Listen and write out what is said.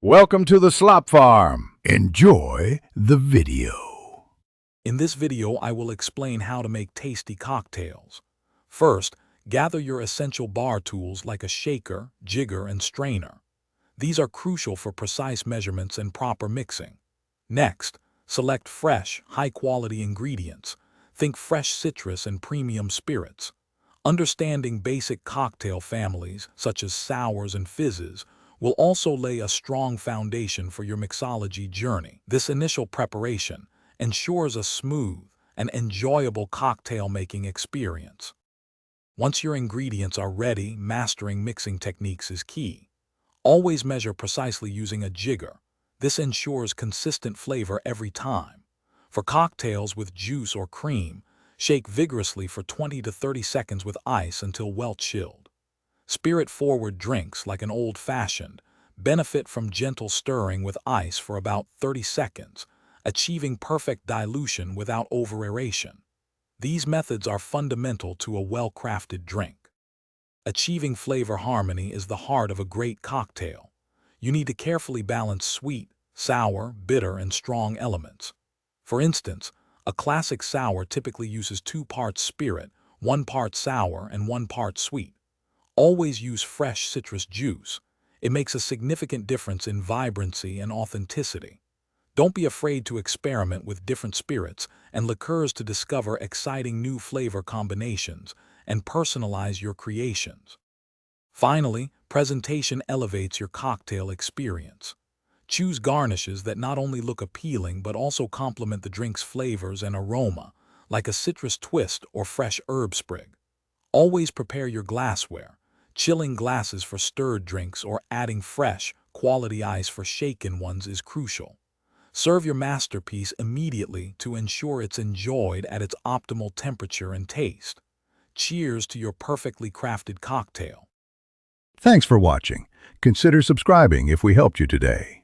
Welcome to the Slop Farm. Enjoy the video. In this video, I will explain how to make tasty cocktails. First, gather your essential bar tools like a shaker, jigger, and strainer. These are crucial for precise measurements and proper mixing. Next, select fresh, high-quality ingredients. Think fresh citrus and premium spirits. Understanding basic cocktail families, such as sours and fizzes, will also lay a strong foundation for your mixology journey. This initial preparation ensures a smooth and enjoyable cocktail-making experience. Once your ingredients are ready, mastering mixing techniques is key. Always measure precisely using a jigger. This ensures consistent flavor every time. For cocktails with juice or cream, shake vigorously for 20 to 30 seconds with ice until well chilled. Spirit-forward drinks, like an old-fashioned, benefit from gentle stirring with ice for about 30 seconds, achieving perfect dilution without over-aeration. These methods are fundamental to a well-crafted drink. Achieving flavor harmony is the heart of a great cocktail. You need to carefully balance sweet, sour, bitter, and strong elements. For instance, a classic sour typically uses 2 parts spirit, 1 part sour, and 1 part sweet. Always use fresh citrus juice. It makes a significant difference in vibrancy and authenticity. Don't be afraid to experiment with different spirits and liqueurs to discover exciting new flavor combinations and personalize your creations. Finally, presentation elevates your cocktail experience. Choose garnishes that not only look appealing but also complement the drink's flavors and aroma, like a citrus twist or fresh herb sprig. Always prepare your glassware. Chilling glasses for stirred drinks or adding fresh, quality ice for shaken ones is crucial. Serve your masterpiece immediately to ensure it's enjoyed at its optimal temperature and taste. Cheers to your perfectly crafted cocktail. Thanks for watching. Consider subscribing if we helped you today.